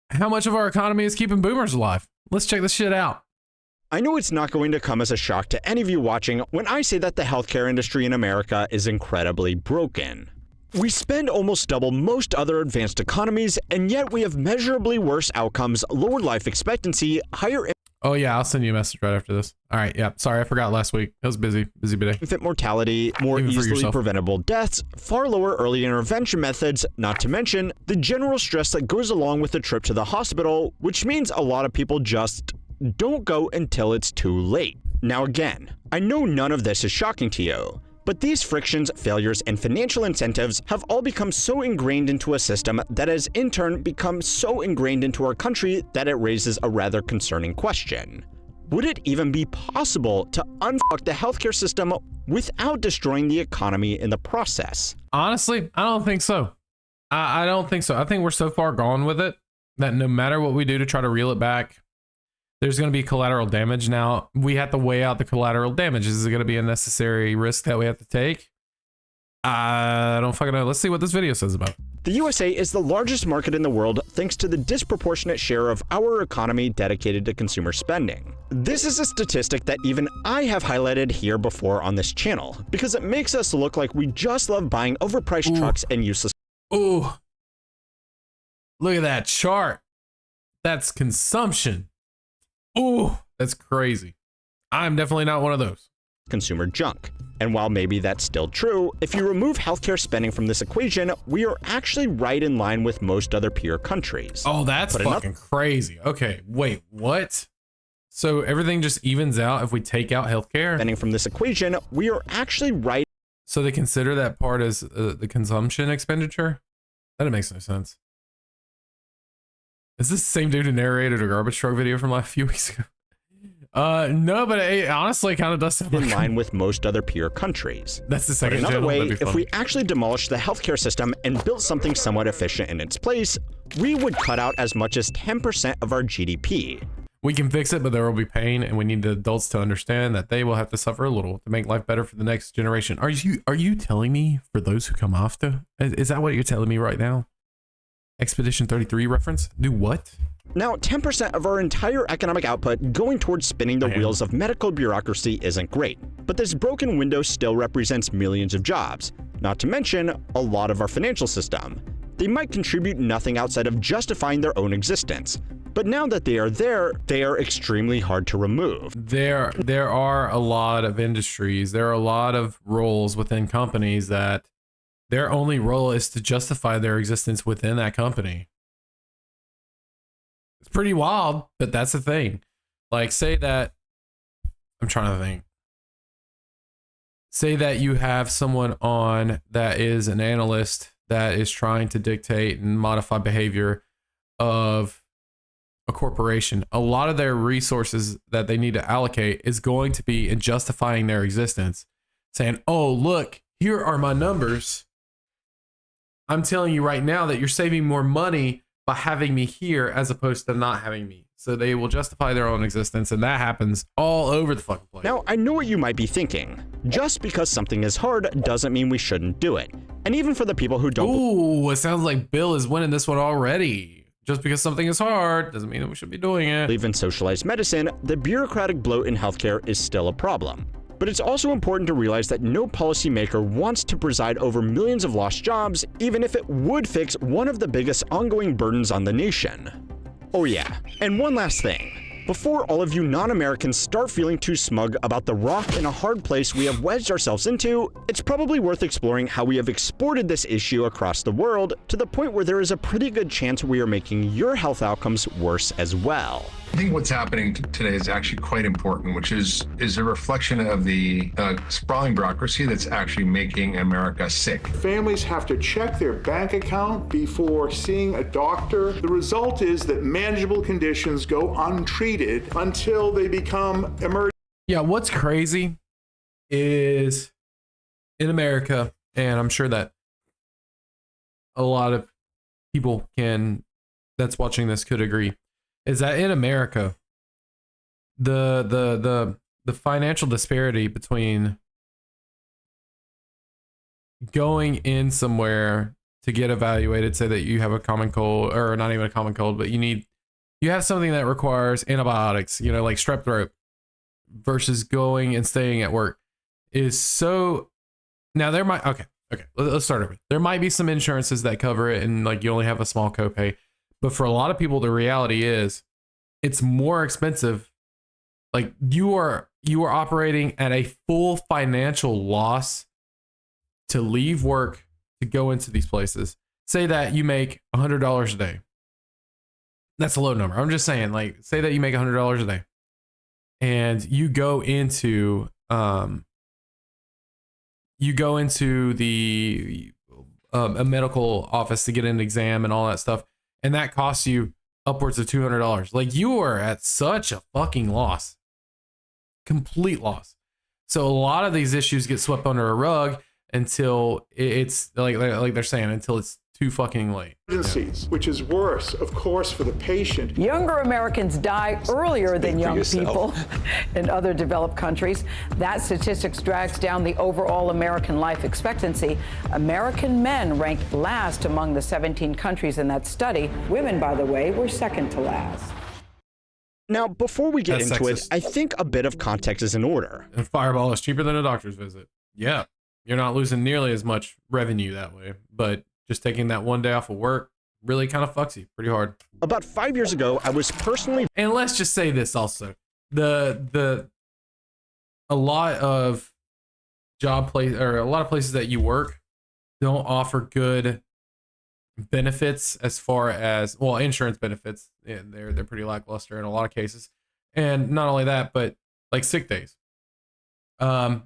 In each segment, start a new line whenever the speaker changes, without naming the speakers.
how much of our economy is keeping boomers alive? Let's check this shit out.
I know it's not going to come as a shock to any of you watching when I say that the healthcare industry in America is incredibly broken. We spend almost double most other advanced economies, and yet we have measurably worse outcomes, lower life expectancy, higher
Oh yeah, I'll send you a message right after this. All right, yeah, sorry, I forgot last week. It was busy day.
infant mortality, more easily preventable deaths, far lower early intervention methods, not to mention the general stress that goes along with the trip to the hospital, which means a lot of people just don't go until it's too late. Now again, I know none of this is shocking to you, but these frictions, failures, and financial incentives have all become so ingrained into a system that has in turn become so ingrained into our country that it raises a rather concerning question. Would it even be possible to unfuck the healthcare system without destroying the economy in the process?
Honestly, I don't think so. I don't think so. I think we're so far gone with it that no matter what we do to try to reel it back, there's going to be collateral damage. Now, we have to weigh out the collateral damage. Is it going to be a necessary risk that we have to take? I don't fucking know. Let's see what this video says about it.
The USA is the largest market in the world thanks to the disproportionate share of our economy dedicated to consumer spending. This is a statistic that even I have highlighted here before on this channel, because it makes us look like we just love buying overpriced trucks and useless.
Ooh. Look at that chart. That's consumption. Ooh, that's crazy. I'm definitely not one of those.
Consumer junk. And while maybe that's still true, if you remove healthcare spending from this equation, we are actually right in line with most other peer countries.
Oh, that's fucking crazy. Okay, wait, what? So everything just evens out if we take out healthcare?
Spending from this equation, we are actually right.
So they consider that part as the consumption expenditure? That makes no sense. Is this the same dude who narrated a garbage truck video from like a few weeks ago? No, but it honestly kind of does sound
in line with most other peer countries.
That's the second
channel. Another way,
if
we actually demolished the healthcare system and built something somewhat efficient in its place, we would cut out as much as 10% of our GDP.
We can fix it, but there will be pain, and we need the adults to understand that they will have to suffer a little to make life better for the next generation. Are you telling me for those who come after? Is that what you're telling me right now? Expedition 33 reference? Do what?
Now, 10% of our entire economic output going towards spinning the wheels of medical bureaucracy isn't great, but this broken window still represents millions of jobs, not to mention a lot of our financial system. They might contribute nothing outside of justifying their own existence, but now that they are there, they are extremely hard to remove.
There are a lot of industries, there are a lot of roles within companies that their only role is to justify their existence within that company. It's pretty wild, but that's the thing. Like, say that, I'm trying to think. Say that you have someone on that is an analyst that is trying to dictate and modify behavior of a corporation. A lot of their resources that they need to allocate is going to be in justifying their existence. Saying, oh, look, here are my numbers. I'm telling you right now that you're saving more money by having me here as opposed to not having me. So they will justify their own existence, and that happens all over the fucking place.
Now, I know what you might be thinking. Just because something is hard doesn't mean we shouldn't do it. And even for the people who don't—
Ooh, it sounds like Bill is winning this one already. Just because something is hard doesn't mean that we should be doing it.
believe in socialized medicine, the bureaucratic bloat in healthcare is still a problem. But it's also important to realize that no policymaker wants to preside over millions of lost jobs, even if it would fix one of the biggest ongoing burdens on the nation. Oh yeah, and one last thing. Before all of you non-Americans start feeling too smug about the rock and a hard place we have wedged ourselves into, it's probably worth exploring how we have exported this issue across the world to the point where there is a pretty good chance we are making your health outcomes worse as well.
I think what's happening today is actually quite important, which is a reflection of the sprawling bureaucracy that's actually making America sick.
Families have to check their bank account before seeing a doctor. The result is that manageable conditions go untreated until they become emergent.
Yeah, what's crazy is in America, and I'm sure that a lot of people that's watching this could agree, is that in America, the financial disparity between going in somewhere to get evaluated, say that you have a common cold, or not even a common cold, but you have something that requires antibiotics, you know, like strep throat, versus going and staying at work, is so. Now there might, okay, let's start over. There might be some insurances that cover it and like you only have a small copay, but for a lot of people, the reality is it's more expensive. Like you are operating at a full financial loss to leave work to go into these places. Say that you make $100 a day. That's a low number. I'm just saying, like, say that you make $100 a day and you go into the a medical office to get an exam and all that stuff, and that costs you upwards of $200. Like, you are at such a fucking loss, complete loss. So a lot of these issues get swept under a rug until it's like they're saying, until it's too fucking late.
Emergencies, which is worse, of course, for the patient.
Younger Americans die earlier than young people in other developed countries. That statistics drags down the overall American life expectancy. American men ranked last among the 17 countries in that study. Women, by the way, were second to last.
Now, before we get
That's
into
sexist.
it, I think a bit of context is in order.
And Fireball is cheaper than a doctor's visit. Yeah, you're not losing nearly as much revenue that way, but just taking that one day off of work really kind of fucks you pretty hard.
About 5 years ago, I was personally
And let's just say this also. A lot of a lot of places that you work don't offer good benefits as far as, well, insurance benefits. Yeah, they're pretty lackluster in a lot of cases. And not only that, but like sick days. We'll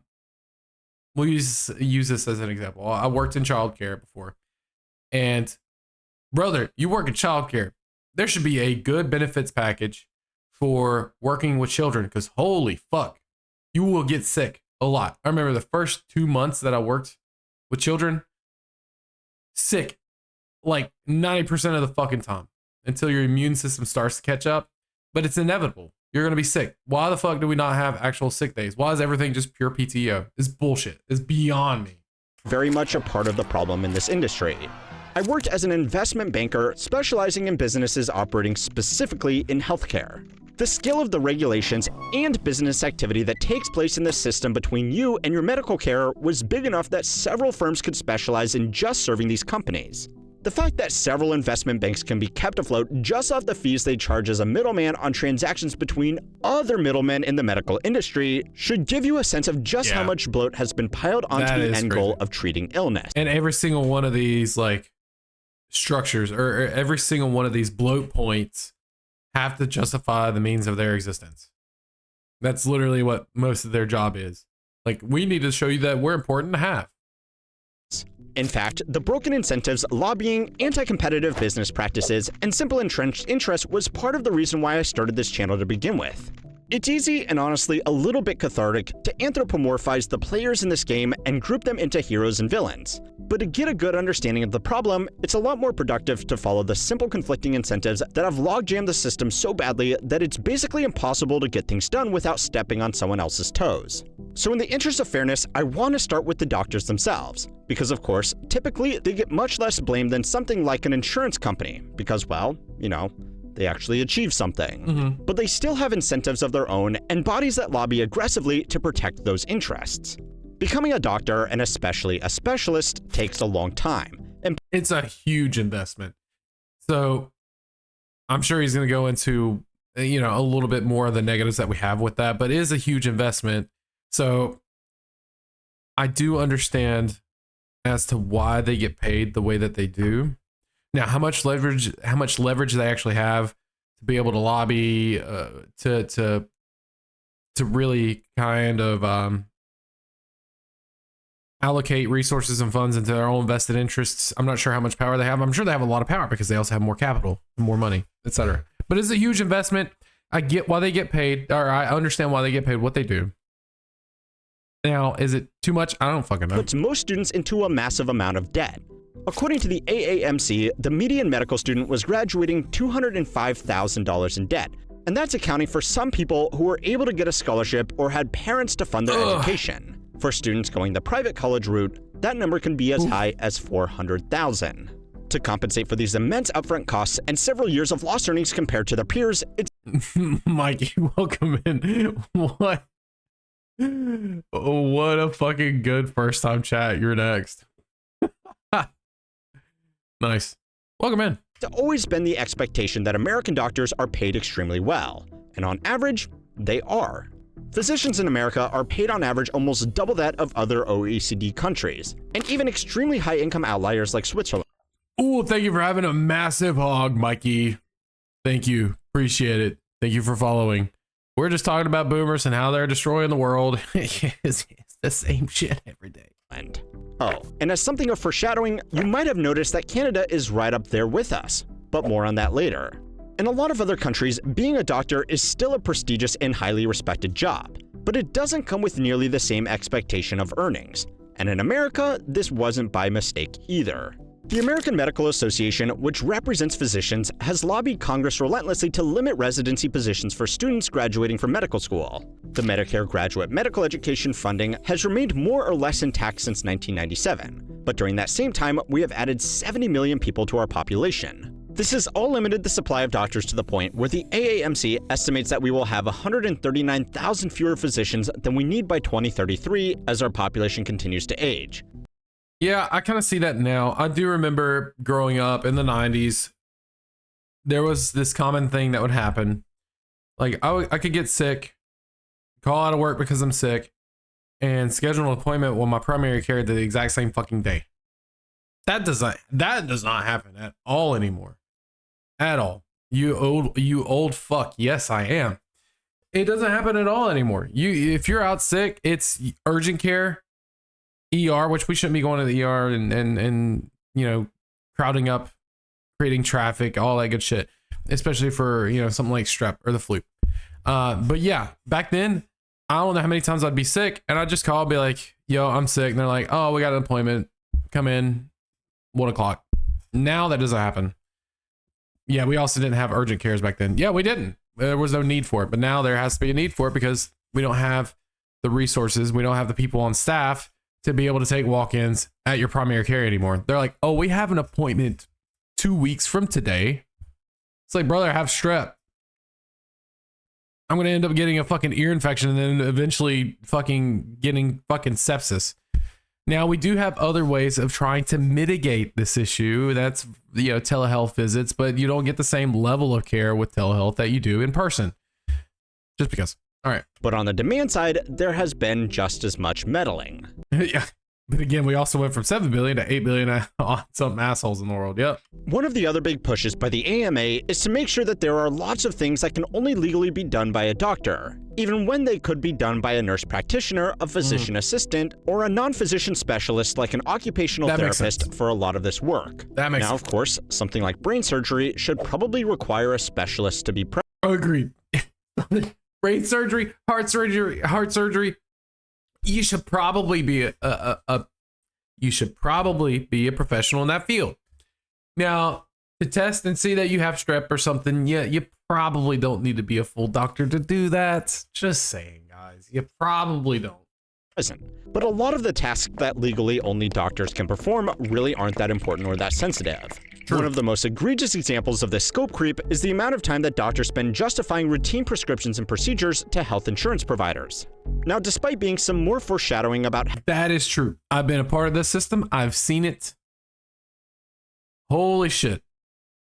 use this as an example. I worked in childcare before. And brother, you work in childcare. There should be a good benefits package for working with children, because holy fuck, you will get sick a lot. I remember the first 2 months that I worked with children, sick like 90% of the fucking time until your immune system starts to catch up. But it's inevitable. You're going to be sick. Why the fuck do we not have actual sick days? Why is everything just pure PTO? It's bullshit. It's beyond me.
very much a part of the problem in this industry. I worked as an investment banker specializing in businesses operating specifically in healthcare. The scale of the regulations and business activity that takes place in the system between you and your medical care was big enough that several firms could specialize in just serving these companies. The fact that several investment banks can be kept afloat just off the fees they charge as a middleman on transactions between other middlemen in the medical industry should give you a sense of just how much bloat has been piled onto the end goal of treating illness.
And every single one of these structures or every single one of these bloat points have to justify the means of their existence. That's literally what most of their job is. Like, we need to show you that we're important to have.
In fact, the broken incentives, lobbying, anti-competitive business practices, and simple entrenched interest was part of the reason why I started this channel to begin with. It's easy and honestly a little bit cathartic to anthropomorphize the players in this game and group them into heroes and villains. But to get a good understanding of the problem, it's a lot more productive to follow the simple conflicting incentives that have logjammed the system so badly that it's basically impossible to get things done without stepping on someone else's toes. So in the interest of fairness, I want to start with the doctors themselves. Because of course, typically they get much less blame than something like an insurance company, because, well, you know, they actually achieve something. But they still have incentives of their own and bodies that lobby aggressively to protect those interests. Becoming a doctor, and especially a specialist, takes a long time. And
It's a huge investment. So I'm sure he's going to go into, a little bit more of the negatives that we have with that, but it is a huge investment. So I do understand as to why they get paid the way that they do. Now, how much leverage they actually have to be able to lobby, to really kind of allocate resources and funds into their own vested interests. I'm not sure how much power they have. I'm sure they have a lot of power because they also have more capital, more money, etc. But it's a huge investment. I get why they get paid, or I understand why they get paid what they do. Now, is it too much? I don't fucking know.
Puts most students into a massive amount of debt. According to the AAMC, the median medical student was graduating $205,000 in debt, and that's accounting for some people who were able to get a scholarship or had parents to fund their education. For students going the private college route, that number can be as high as 400,000. To compensate for these immense upfront costs and several years of lost earnings compared to their peers, it's
Mikey, welcome in. What a fucking good first time chat. You're next. Nice. Welcome in.
always been the expectation that American doctors are paid extremely well, and on average, they are. Physicians in America are paid on average almost double that of other OECD countries, and even extremely high-income outliers like Switzerland.
Ooh, thank you for having a massive hog, Mikey. Thank you. Appreciate it. Thank you for following. We're just talking about boomers and how they're destroying the world. It's the same shit every day.
Oh, and as something of foreshadowing, you might have noticed that Canada is right up there with us, but more on that later. In a lot of other countries, being a doctor is still a prestigious and highly respected job, but it doesn't come with nearly the same expectation of earnings. And in America, this wasn't by mistake either. The American Medical Association, which represents physicians, has lobbied Congress relentlessly to limit residency positions for students graduating from medical school. The Medicare graduate medical education funding has remained more or less intact since 1997, but during that same time, we have added 70 million people to our population. This has all limited the supply of doctors to the point where the AAMC estimates that we will have 139,000 fewer physicians than we need by 2033 as our population continues to age.
Yeah, I kind of see that now. I do remember growing up in the 90s, there was this common thing that would happen. Like I could get sick, call out of work because I'm sick, and schedule an appointment with my primary care the exact same fucking day. That does not happen at all anymore. At all. You old fuck. Yes, I am. It doesn't happen at all anymore. If you're out sick, it's urgent care, ER, which we shouldn't be going to the ER and you know, crowding up, creating traffic, all that good shit, especially for, you know, something like strep or the flu. But yeah, back then, I don't know how many times I'd be sick and I'd just call, be like, yo, I'm sick. And they're like, oh, we got an appointment. Come in 1 o'clock. Now that doesn't happen. Yeah, we also didn't have urgent cares back then. Yeah, we didn't. There was no need for it. But now there has to be a need for it because we don't have the resources. We don't have the people on staff to be able to take walk-ins at your primary care anymore. They're like, oh, we have an appointment 2 weeks from today. It's like, brother, I have strep. I'm going to end up getting a fucking ear infection and then eventually fucking getting fucking sepsis. Now, we do have other ways of trying to mitigate this issue. That's, you know, telehealth visits, but you don't get the same level of care with telehealth that you do in person. Just because. All right.
But on the demand side, there has been just as much meddling.
Yeah. But again, we also went from 7 billion to 8 billion on some assholes in the world. Yep.
One of the other big pushes by the AMA is to make sure that there are lots of things that can only legally be done by a doctor, even when they could be done by a nurse practitioner, a physician assistant, or a non-physician specialist like an occupational therapist for a lot of this work.
That makes
sense. Now, of course, something like brain surgery should probably require a specialist to be present.
Agreed. Brain surgery, heart surgery. You should probably be a professional in that field. Now, to test and see that you have strep or something, yeah, you probably don't need to be a full doctor to do that. Just saying, guys, you probably don't.
But a lot of the tasks that legally only doctors can perform really aren't that important or that sensitive. True. One of the most egregious examples of this scope creep is the amount of time that doctors spend justifying routine prescriptions and procedures to health insurance providers. Now, despite being some more foreshadowing about...
That is true. I've been a part of this system. I've seen it. Holy shit.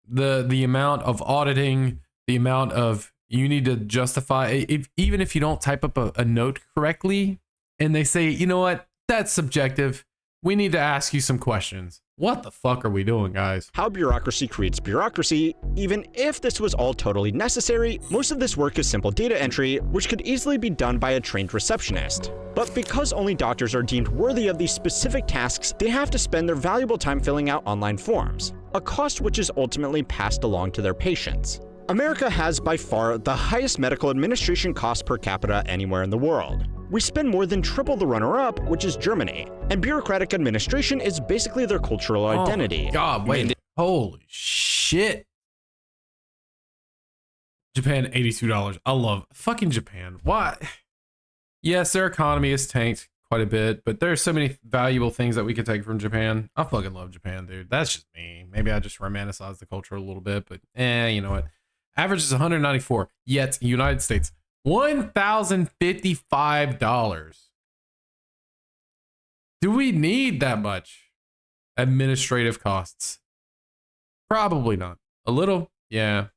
The amount of auditing, the amount of you need to justify, even if you don't type up a note correctly, and they say, you know what, that's subjective. We need to ask you some questions. What the fuck are we doing, guys?
How bureaucracy creates bureaucracy. Even if this was all totally necessary, most of this work is simple data entry, which could easily be done by a trained receptionist. But because only doctors are deemed worthy of these specific tasks, they have to spend their valuable time filling out online forms, a cost which is ultimately passed along to their patients. America has by far the highest medical administration cost per capita anywhere in the world. We spend more than triple the runner-up, which is Germany, and bureaucratic administration is basically their cultural identity.
Oh my God, wait, holy shit. Japan, $82. I love fucking Japan. Why? Yes, their economy is tanked. quite a bit, but there's so many valuable things that we could take from Japan. I fucking love Japan, dude. That's just me. Maybe I just romanticize the culture a little bit, but you know what? Average is 194. Yet United States, $1,055. Do we need that much administrative costs? Probably not. A little, yeah,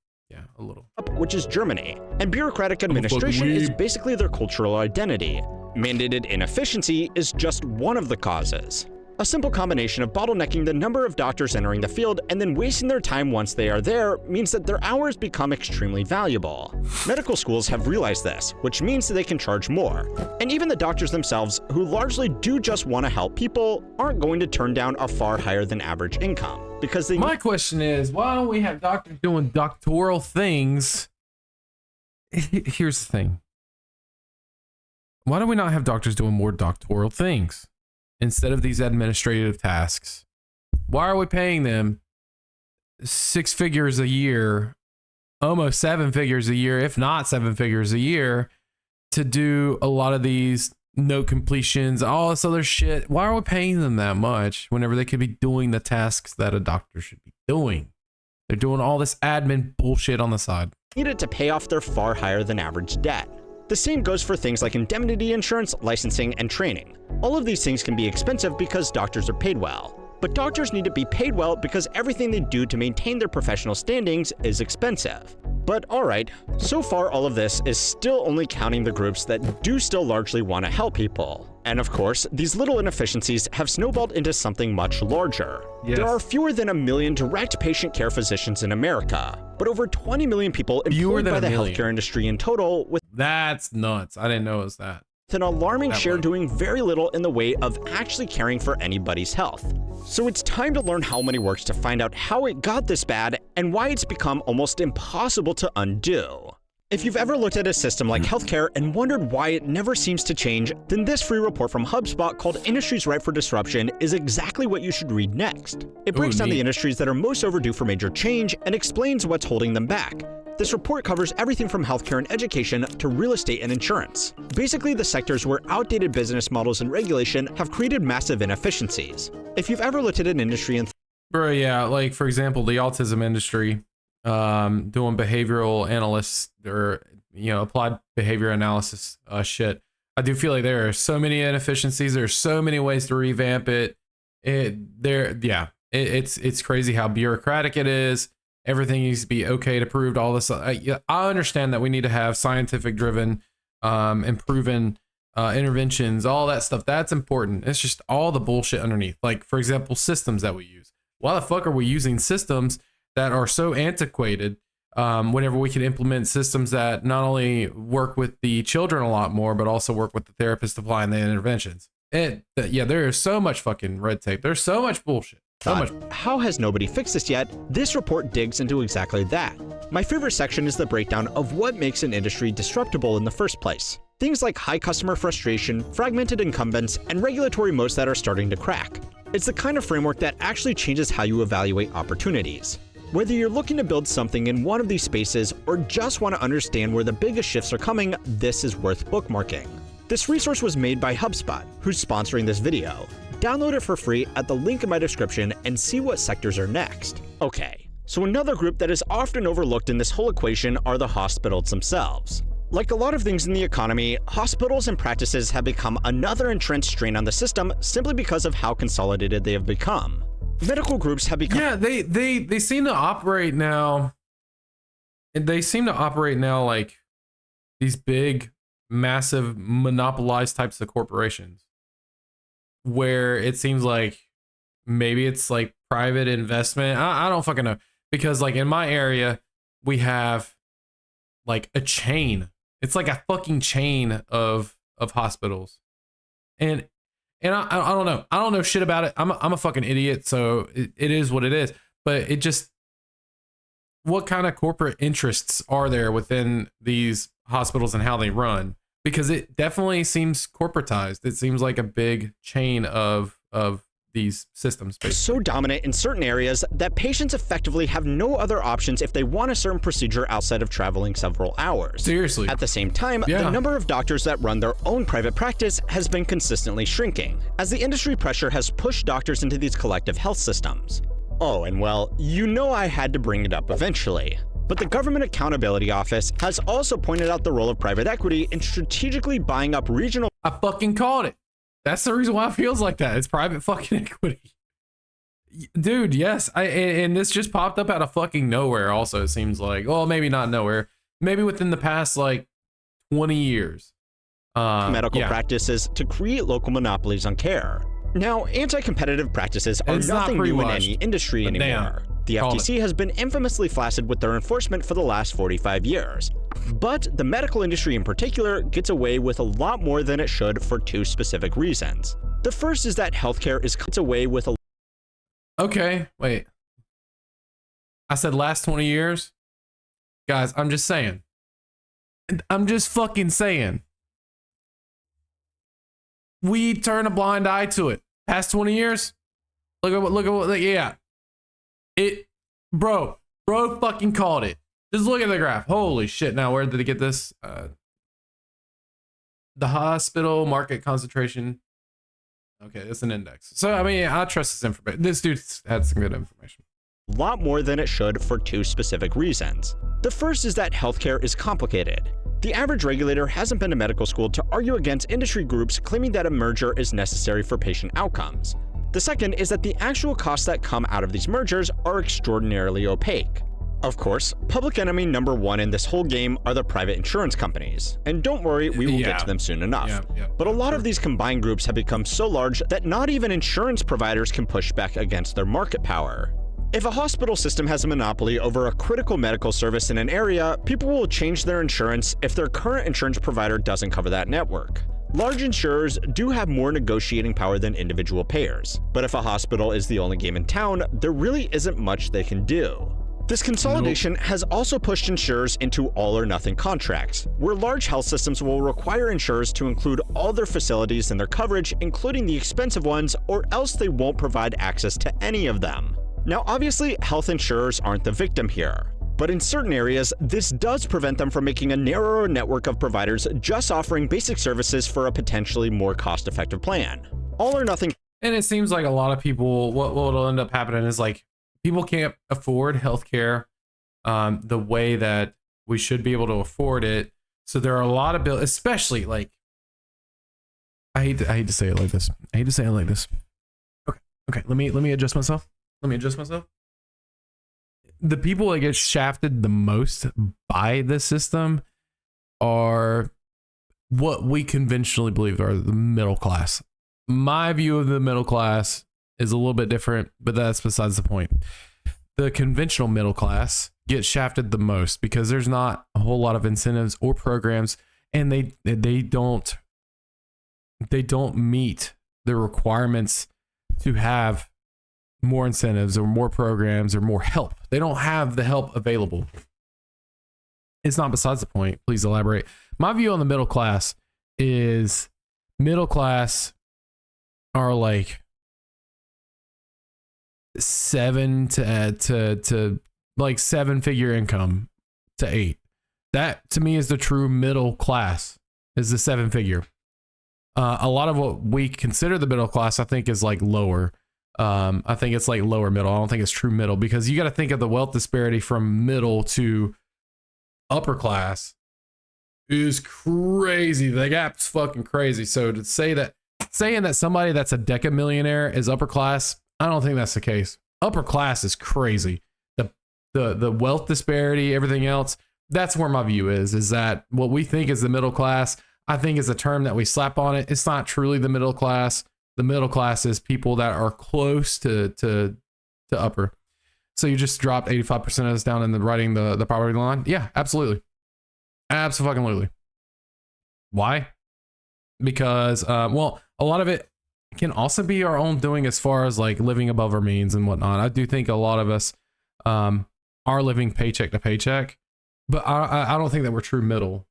a little.
Which is Germany, and bureaucratic administration is basically their cultural identity. Mandated inefficiency is just one of the causes. A simple combination of bottlenecking the number of doctors entering the field and then wasting their time once they are there means that their hours become extremely valuable. Medical schools have realized this, which means that they can charge more. And even the doctors themselves, who largely do just want to help people, aren't going to turn down a far higher than average income. Because they—
My question is, why don't we have doctors doing doctoral things? Here's the thing. Why do we not have doctors doing more doctoral things instead of these administrative tasks? Why are we paying them 6 figures a year, almost 7 figures a year, if not 7 figures a year, to do a lot of these note completions, all this other shit? Why are we paying them that much whenever they could be doing the tasks that a doctor should be doing? They're doing all this admin bullshit on the side.
Needed to pay off their far higher than average debt. The same goes for things like indemnity insurance, licensing, and training. All of these things can be expensive because doctors are paid well. But doctors need to be paid well because everything they do to maintain their professional standings is expensive. But alright, so far all of this is still only counting the groups that do still largely want to help people. And of course, these little inefficiencies have snowballed into something much larger.
Yes.
There are fewer than 1 million direct patient care physicians in America, but over 20 million people employed by the healthcare industry in total, with—
That's nuts. I didn't know it was that.
an alarming share doing very little in the way of actually caring for anybody's health. So it's time to learn how money works to find out how it got this bad and why it's become almost impossible to undo. If you've ever looked at a system like healthcare and wondered why it never seems to change, then this free report from HubSpot called Industries Ripe for Disruption is exactly what you should read next. It breaks down the industries that are most overdue for major change and explains what's holding them back. This report covers everything from healthcare and education to real estate and insurance. Basically the sectors where outdated business models and regulation have created massive inefficiencies. If you've ever looked at an industry and—
Bro, yeah, like for example, the autism industry, doing behavioral analysts or, you know, applied behavior analysis shit. I do feel like there are so many inefficiencies. There's so many ways to revamp it. It's crazy how bureaucratic it is. Everything needs to be okay to prove all this. I understand that we need to have scientific driven, and proven interventions, all that stuff. That's important. It's just all the bullshit underneath. Like, for example, systems that we use. Why the fuck are we using systems that are so antiquated whenever we can implement systems that not only work with the children a lot more, but also work with the therapist applying the interventions? There is so much fucking red tape. There's so much bullshit. So much.
How has nobody fixed this yet? This report digs into exactly that. My favorite section is the breakdown of what makes an industry disruptable in the first place. Things like high customer frustration, fragmented incumbents, and regulatory moats that are starting to crack. It's the kind of framework that actually changes how you evaluate opportunities. Whether you're looking to build something in one of these spaces or just want to understand where the biggest shifts are coming, this is worth bookmarking. This resource was made by HubSpot, who's sponsoring this video. Download it for free at the link in my description and see what sectors are next. Okay, so another group that is often overlooked in this whole equation are the hospitals themselves. Like a lot of things in the economy, hospitals and practices have become another entrenched strain on the system simply because of how consolidated they have become. Medical groups have become—
Yeah, they seem to operate now. They seem to operate now like these big, massive, monopolized types of corporations, where it seems like maybe it's like private investment. I don't fucking know, because like in my area we have like a chain. It's like a fucking chain of hospitals, and I don't know. I don't know shit about it. I'm a fucking idiot, so it is what it is. But it just, what kind of corporate interests are there within these hospitals and how they run? Because it definitely seems corporatized. It seems like a big chain of these systems basically.
So dominant in certain areas that patients effectively have no other options if they want a certain procedure outside of traveling several hours.
Seriously.
At the same time, the number of doctors that run their own private practice has been consistently shrinking, as the industry pressure has pushed doctors into these collective health systems. Oh, and well, you know I had to bring it up eventually. But the Government Accountability Office has also pointed out the role of private equity in strategically buying up regional...
I fucking called it. That's the reason why it feels like that. It's private fucking equity. Dude, yes. And this just popped up out of fucking nowhere also, it seems like. Well, maybe not nowhere. Maybe within the past, like, 20 years.
Medical practices to create local monopolies on care. Now, anti-competitive practices are nothing new in any industry anymore. The FTC has been infamously flaccid with their enforcement for the last 45 years. But the medical industry in particular gets away with a lot more than it should for two specific reasons. The first is that healthcare gets away with a...
Okay, wait. I said last 20 years? Guys, I'm just saying. I'm just fucking saying. We turn a blind eye to it. Past 20 years? Look at what, yeah. Bro fucking called it. Just look at the graph. Holy shit. Now, where did they get this? The hospital market concentration. Okay, it's an index. So, I mean, I trust this information. This dude had some good information.
A lot more than it should for two specific reasons. The first is that healthcare is complicated. The average regulator hasn't been to medical school to argue against industry groups claiming that a merger is necessary for patient outcomes. The second is that the actual costs that come out of these mergers are extraordinarily opaque. Of course, public enemy number one in this whole game are the private insurance companies. And don't worry, we will get to them soon enough. But a lot of these combined groups have become so large that not even insurance providers can push back against their market power. If a hospital system has a monopoly over a critical medical service in an area, people will change their insurance if their current insurance provider doesn't cover that network. Large insurers do have more negotiating power than individual payers, but if a hospital is the only game in town, there really isn't much they can do. This consolidation has also pushed insurers into all-or-nothing contracts, where large health systems will require insurers to include all their facilities in their coverage, including the expensive ones, or else they won't provide access to any of them. Now, obviously, health insurers aren't the victim here, but in certain areas, this does prevent them from making a narrower network of providers just offering basic services for a potentially more cost-effective plan. All or nothing.
And it seems like a lot of people, what will end up happening is like, people can't afford healthcare the way that we should be able to afford it. So there are a lot of bills, especially like, I hate to say it like this. Okay. Let me adjust myself. The people that get shafted the most by the system are what we conventionally believe are the middle class. My view of the middle class is a little bit different, but that's besides the point. The conventional middle class gets shafted the most because there's not a whole lot of incentives or programs, and they don't meet the requirements to have more incentives or more programs or more help. They don't have the help available. It's not besides the point. Please elaborate. My view on the middle class is middle class are like 7 to like 7-figure income to 8. That to me is the true middle class, is the 7-figure. A lot of what we consider the middle class, I think, is like lower. I think it's like lower middle. I don't think it's true middle, because you got to think of the wealth disparity from middle to upper class is crazy. The gap's fucking crazy. So to say that, saying that somebody that's a decamillionaire is upper class, I don't think that's the case. Upper class is crazy. The wealth disparity, everything else, that's where my view is that what we think is the middle class, I think is a term that we slap on it. It's not truly the middle class. The middle class is people that are close to upper. So you just dropped 85% of this down in the writing the poverty line? Yeah, absolutely. Absolutely. Why? Because, well, a lot of it can also be our own doing as far as like living above our means and whatnot. I do think a lot of us are living paycheck to paycheck, but I don't think that we're true middle.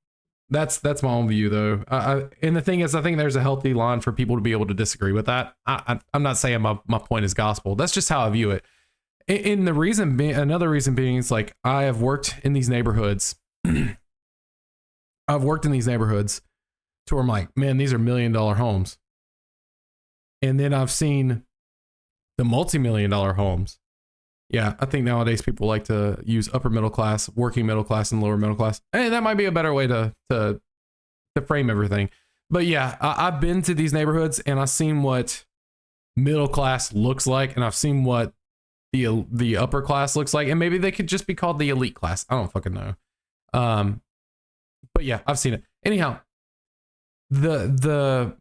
That's my own view, though. And the thing is, I think there's a healthy line for people to be able to disagree with that. I'm not saying my point is gospel. That's just how I view it. And the reason being, another reason being, is like I have worked in these neighborhoods. I've worked in these neighborhoods to where I'm like, man, these are $1 million homes. And then I've seen the multi-million-dollar homes. Yeah, I think nowadays people like to use upper middle class, working middle class, and lower middle class. And that might be a better way to frame everything. But yeah, I've been to these neighborhoods and I've seen what middle class looks like, and I've seen what the upper class looks like, and maybe they could just be called the elite class. I don't fucking know. But yeah, I've seen it. Anyhow, we'll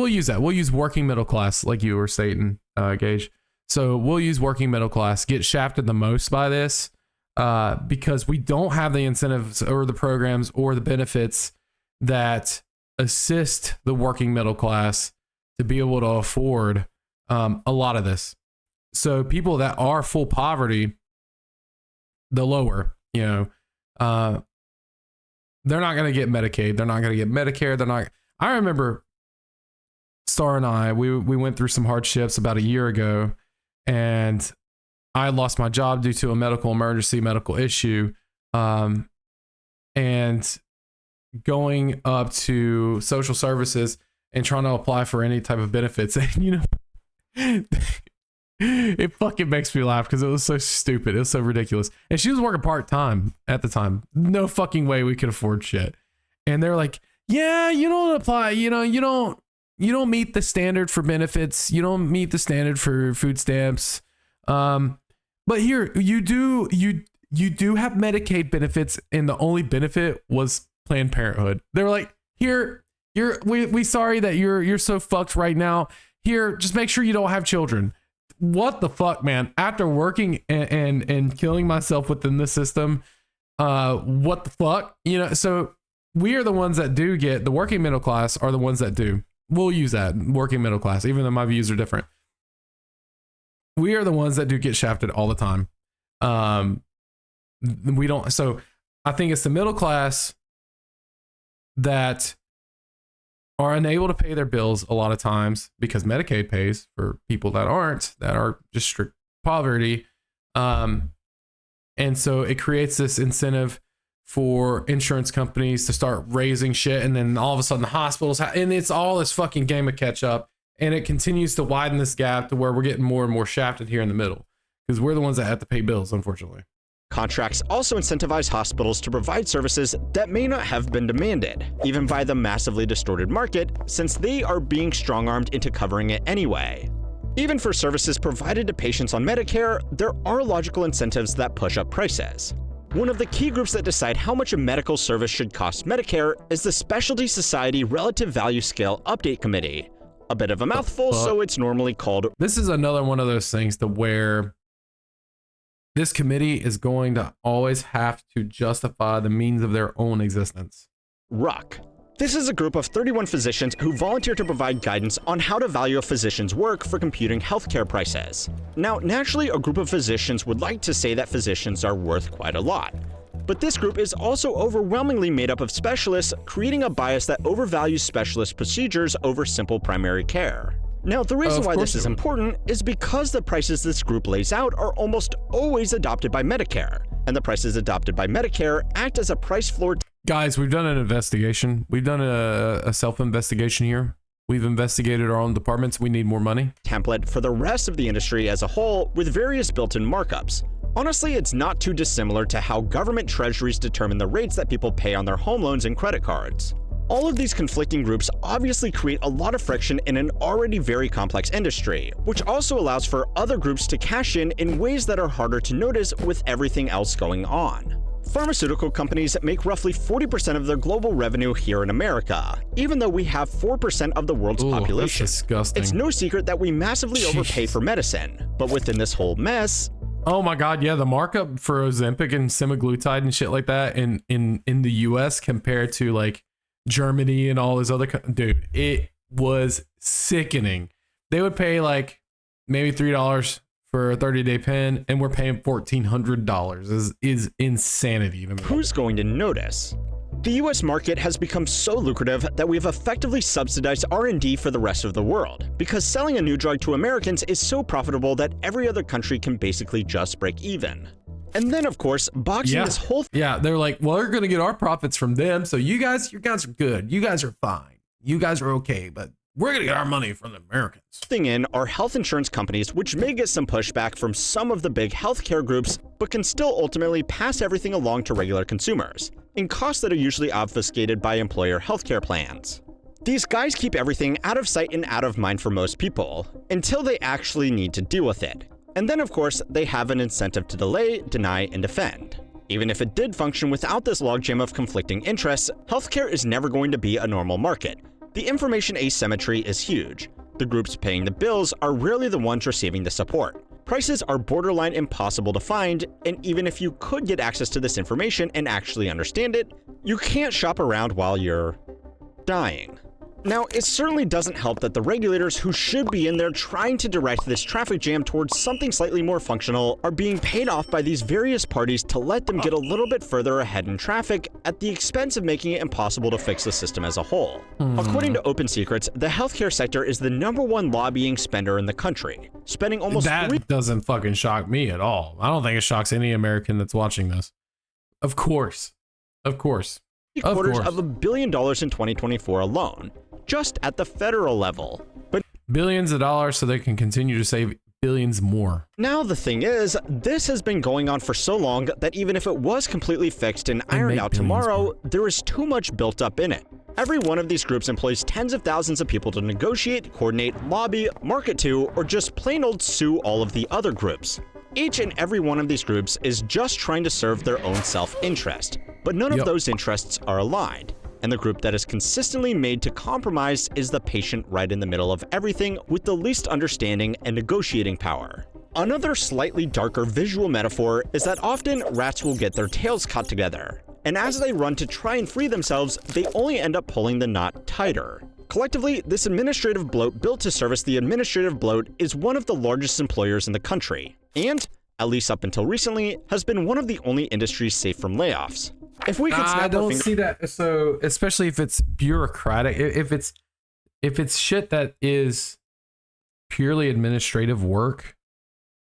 use that. We'll use working middle class, like you were stating, Gage. So we'll use working middle class, get shafted the most by this, because we don't have the incentives or the programs or the benefits that assist the working middle class to be able to afford a lot of this. So people that are full poverty, the lower, they're not going to get Medicaid. They're not going to get Medicare. I remember Star and I, we went through some hardships about a year ago, and I lost my job due to a medical issue. And going up to social services and trying to apply for any type of benefits. And, it fucking makes me laugh because it was so stupid. It was so ridiculous. And she was working part-time at the time. No fucking way we could afford shit. And they're like, yeah, you don't apply, you don't meet the standard for benefits. You don't meet the standard for food stamps. But here you do have Medicaid benefits, and the only benefit was Planned Parenthood. They were like, here, we sorry that you're so fucked right now. Here, just make sure you don't have children. What the fuck, man? After working and killing myself within the system, what the fuck? So we are the ones that do get, the working middle class are the ones that do. We'll use that, working middle class, even though my views are different. We are the ones that do get shafted all the time. We don't, so I think it's the middle class that are unable to pay their bills a lot of times because Medicaid pays for people that are just strict poverty. And so it creates this incentive for insurance companies to start raising shit, and then all of a sudden the hospitals and it's all this fucking game of catch up, and it continues to widen this gap to where we're getting more and more shafted here in the middle because we're the ones that have to pay bills, unfortunately.
Contracts also incentivize hospitals to provide services that may not have been demanded, even by the massively distorted market, since they are being strong-armed into covering it anyway. Even for services provided to patients on Medicare, there are logical incentives that push up prices. One of the key groups that decide how much a medical service should cost Medicare is the Specialty Society Relative Value Scale Update Committee. A bit of a mouthful, so it's normally called.
This is another one of those things to where this committee is going to always have to justify the means of their own existence.
RUC. This is a group of 31 physicians who volunteer to provide guidance on how to value a physician's work for computing healthcare prices. Now, naturally, a group of physicians would like to say that physicians are worth quite a lot. But this group is also overwhelmingly made up of specialists, creating a bias that overvalues specialist procedures over simple primary care. Now, the reason why this is important is because the prices this group lays out are almost always adopted by Medicare, and the prices adopted by Medicare act as a price floor.
Guys, we've done an investigation. We've done a self-investigation here. We've investigated our own departments. We need more money.
Template for the rest of the industry as a whole, with various built-in markups. Honestly, it's not too dissimilar to how government treasuries determine the rates that people pay on their home loans and credit cards. All of these conflicting groups obviously create a lot of friction in an already very complex industry, which also allows for other groups to cash in ways that are harder to notice with everything else going on. Pharmaceutical companies make roughly 40% of their global revenue here in America, even though we have 4% of the world's population.
That's disgusting.
It's no secret that we massively overpay for medicine, but within this whole mess,
oh my God, yeah, the markup for Ozempic and semaglutide and shit like that in the US compared to like Germany and all those other dude, it was sickening. They would pay like maybe $3 for a 30-day pen, and we're paying $1,400. Is insanity to me.
Who's going to notice? The US market has become so lucrative that we have effectively subsidized R&D for the rest of the world, because selling a new drug to Americans is so profitable that every other country can basically just break even. And then, of course, boxing this whole
they're like, well, we're going to get our profits from them, so you guys are good. You guys are fine. You guys are okay, but we're going to get our money from the Americans.
Thing in are health insurance companies, which may get some pushback from some of the big healthcare groups, but can still ultimately pass everything along to regular consumers, in costs that are usually obfuscated by employer healthcare plans. These guys keep everything out of sight and out of mind for most people, until they actually need to deal with it. And then, of course, they have an incentive to delay, deny, and defend. Even if it did function without this logjam of conflicting interests, healthcare is never going to be a normal market. The information asymmetry is huge. The groups paying the bills are rarely the ones receiving the support. Prices are borderline impossible to find, and even if you could get access to this information and actually understand it, you can't shop around while you're dying. Now, it certainly doesn't help that the regulators who should be in there trying to direct this traffic jam towards something slightly more functional are being paid off by these various parties to let them get a little bit further ahead in traffic at the expense of making it impossible to fix the system as a whole. According to Open Secrets, the healthcare sector is the #1 lobbying spender in the country, spending almost
That doesn't fucking shock me at all. I don't think it shocks any American that's watching this. Of course. $750 million
in 2024 alone, just at the federal level. But
billions of dollars so they can continue to save billions more.
Now the thing is, this has been going on for so long that even if it was completely fixed and ironed out tomorrow, there is too much built up in it. Every one of these groups employs tens of thousands of people to negotiate, coordinate, lobby, market to, or just plain old sue all of the other groups. Each and every one of these groups is just trying to serve their own self-interest, but none of those interests are aligned. And the group that is consistently made to compromise is the patient right in the middle of everything with the least understanding and negotiating power. Another slightly darker visual metaphor is that often rats will get their tails caught together, and as they run to try and free themselves, they only end up pulling the knot tighter. Collectively, this administrative bloat built to service the administrative bloat is one of the largest employers in the country, and, at least up until recently, has been one of the only industries safe from layoffs. If we could snap
I don't see that. So, especially if it's bureaucratic, if it's shit that is purely administrative work,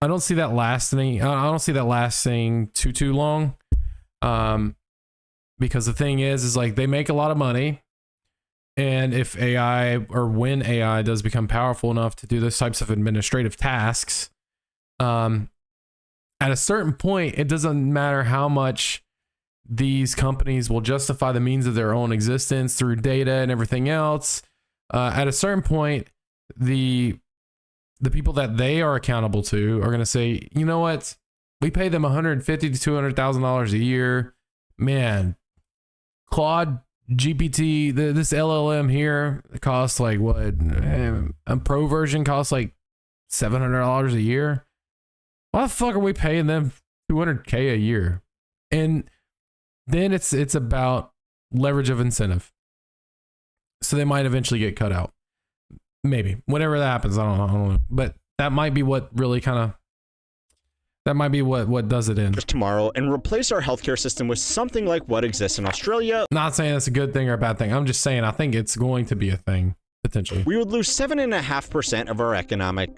I don't see that lasting. I don't see that lasting too long. Because the thing is like they make a lot of money, and if AI or when AI does become powerful enough to do those types of administrative tasks, at a certain point, it doesn't matter how much these companies will justify the means of their own existence through data and everything else. At a certain point, the people that they are accountable to are going to say, you know what, we pay them $150,000 to $200,000 a year. Man, Claude GPT, this LLM here costs like what? A pro version costs like $700 a year. Why the fuck are we paying them $200K a year? And then it's about leverage of incentive. So they might eventually get cut out. Maybe. Whenever that happens, I don't know. But that might be what really that might be what does it in.
Tomorrow and replace our healthcare system with something like what exists in Australia.
Not saying that's a good thing or a bad thing. I'm just saying I think it's going to be a thing, potentially.
We would lose 7.5% of our economic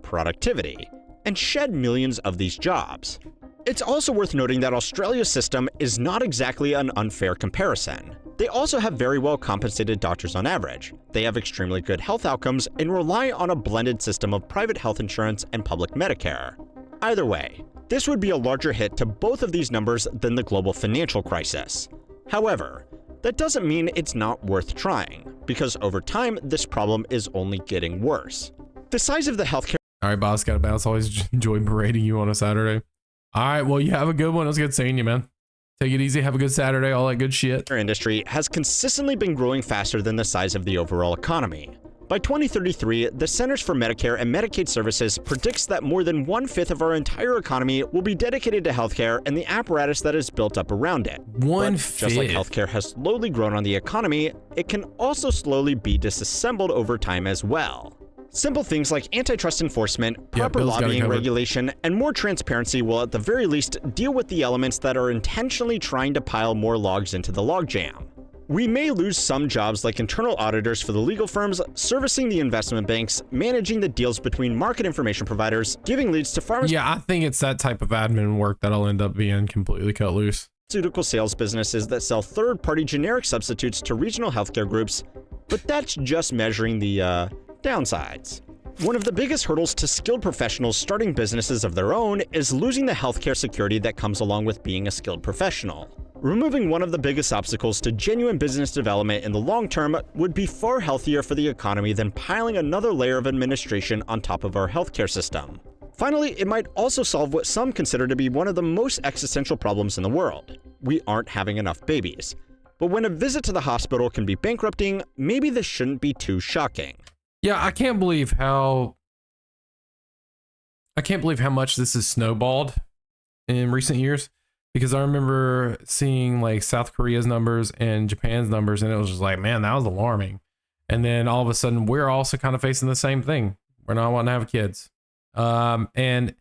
productivity and shed millions of these jobs. It's also worth noting that Australia's system is not exactly an unfair comparison. They also have very well compensated doctors on average. They have extremely good health outcomes and rely on a blended system of private health insurance and public Medicare. Either way, this would be a larger hit to both of these numbers than the global financial crisis. However, that doesn't mean it's not worth trying, because over time, this problem is only getting worse. The size of the healthcare—
All right, boss, gotta bounce. Always enjoy berating you on a Saturday. All right, well, you have a good one. It was good seeing you, man. Take it easy. Have a good Saturday. All that good shit.
Industry has consistently been growing faster than the size of the overall economy. By 2033, the Centers for Medicare and Medicaid Services predicts that more than 1/5 of our entire economy will be dedicated to healthcare and the apparatus that is built up around it.
1/5.
Just like healthcare has slowly grown on the economy, it can also slowly be disassembled over time as well. Simple things like antitrust enforcement, proper lobbying regulation, and more transparency will at the very least deal with the elements that are intentionally trying to pile more logs into the logjam. We may lose some jobs like internal auditors for the legal firms, servicing the investment banks, managing the deals between market information providers, giving leads to pharmaceutical.
Yeah, I think it's that type of admin work that'll end up being completely cut loose.
Sales businesses that sell third-party generic substitutes to regional healthcare groups, but that's just measuring the downsides. One of the biggest hurdles to skilled professionals starting businesses of their own is losing the healthcare security that comes along with being a skilled professional. Removing one of the biggest obstacles to genuine business development in the long term would be far healthier for the economy than piling another layer of administration on top of our healthcare system. Finally, it might also solve what some consider to be one of the most existential problems in the world. We aren't having enough babies. But when a visit to the hospital can be bankrupting, maybe this shouldn't be too shocking.
Yeah, I can't believe how much this has snowballed in recent years, because I remember seeing like South Korea's numbers and Japan's numbers, and it was just like, man, that was alarming. And then all of a sudden we're also kind of facing the same thing. We're not wanting to have kids. And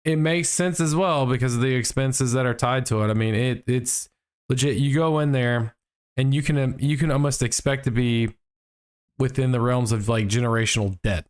it makes sense as well because of the expenses that are tied to it. I mean, it's legit. You go in there and you can almost expect to be within the realms of like generational debt.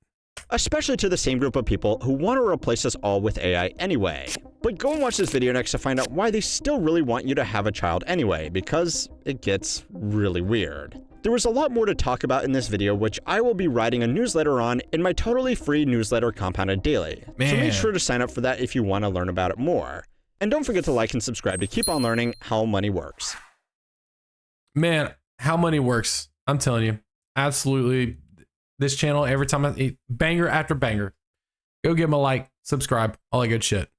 Especially to the same group of people who want to replace us all with AI anyway. But go and watch this video next to find out why they still really want you to have a child anyway, because it gets really weird. There was a lot more to talk about in this video, which I will be writing a newsletter on in my totally free newsletter Compounded Daily. So make sure to sign up for that if you want to learn about it more. And don't forget to like and subscribe to keep on learning how money works.
Man, how money works. I'm telling you, absolutely. This channel, every time I eat banger after banger, go give them a like, subscribe, all that good shit.